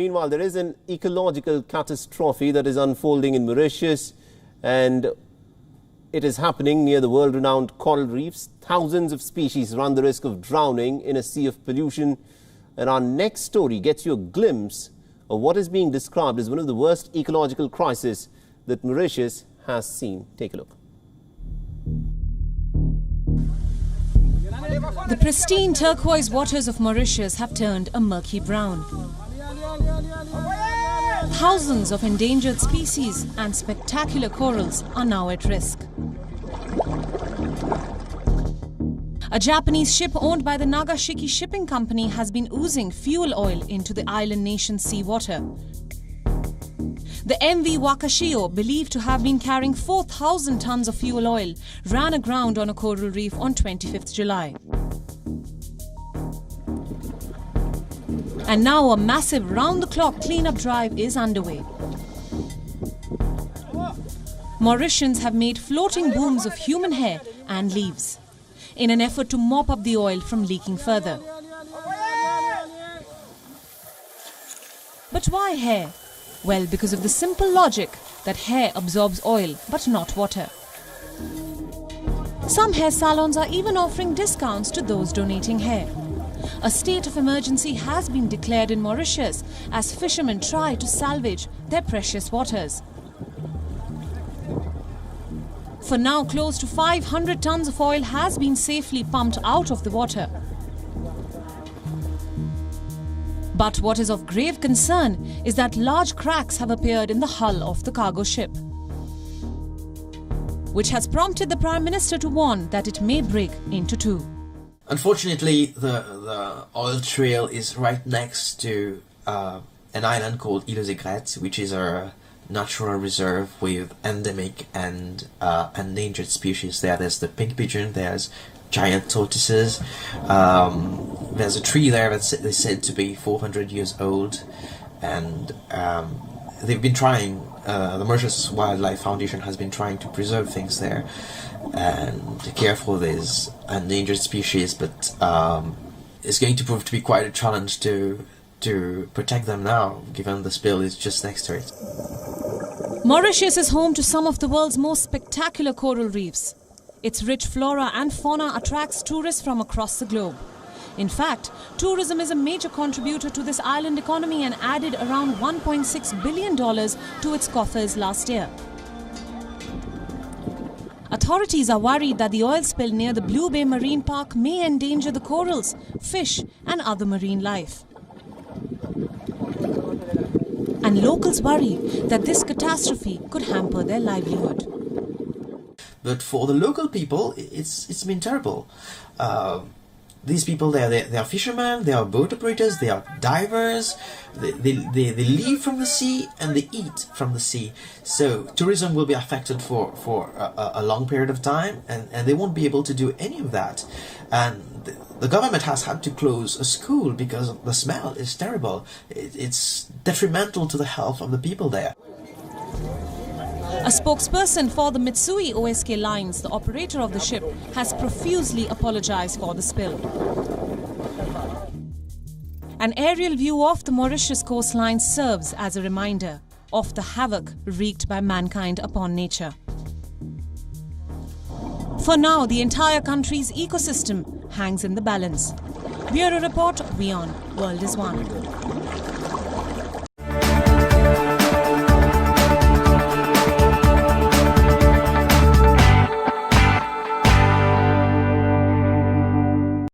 Meanwhile, there is an ecological catastrophe that is unfolding in Mauritius, and it is happening near the world-renowned coral reefs. Thousands of species run the risk of drowning in a sea of pollution. And our next story gets you a glimpse of what is being described as one of the worst ecological crises that Mauritius has seen. Take a look. The pristine turquoise waters of Mauritius have turned a murky brown. Thousands of endangered species and spectacular corals are now at risk. A Japanese ship owned by the Nagasaki Shipping Company has been oozing fuel oil into the island nation's seawater. The MV Wakashio, believed to have been carrying 4,000 tons of fuel oil, ran aground on a coral reef on 25th July. And now a massive round-the-clock cleanup drive is underway. Mauritians have made floating booms of human hair and leaves in an effort to mop up the oil from leaking further. But why hair? Well, because of the simple logic that hair absorbs oil but not water. Some hair salons are even offering discounts to those donating hair. A state of emergency has been declared in Mauritius as fishermen try to salvage their precious waters. For now, close to 500 tons of oil has been safely pumped out of the water. But what is of grave concern is that large cracks have appeared in the hull of the cargo ship, which has prompted the Prime Minister to warn that it may break into two. Unfortunately, the oil trail is right next to an island called Îles des Grettes, which is a natural reserve with endemic and endangered species there. There's the pink pigeon, there's giant tortoises, there's a tree there that's said to be 400 years old, and they've been trying, the Mauritius Wildlife Foundation has been trying to preserve things there and care for these endangered species, but it's going to prove to be quite a challenge to protect them now, given the spill is just next to it. Mauritius is home to some of the world's most spectacular coral reefs. Its rich flora and fauna attracts tourists from across the globe. In fact, tourism is a major contributor to this island economy and added around $1.6 billion to its coffers last year. Authorities are worried that the oil spill near the Blue Bay Marine Park may endanger the corals, fish and other marine life. And locals worry that this catastrophe could hamper their livelihood. But for the local people, it's been terrible. These people, they are fishermen, they are boat operators, they are divers, they live from the sea and they eat from the sea. So tourism will be affected for a long period of time, and they won't be able to do any of that. And the government has had to close a school because the smell is terrible. It's detrimental to the health of the people there. A spokesperson for the Mitsui OSK Lines, the operator of the ship, has profusely apologized for the spill. An aerial view of the Mauritius coastline serves as a reminder of the havoc wreaked by mankind upon nature. For now, the entire country's ecosystem hangs in the balance. Bureau Report, WION World is One.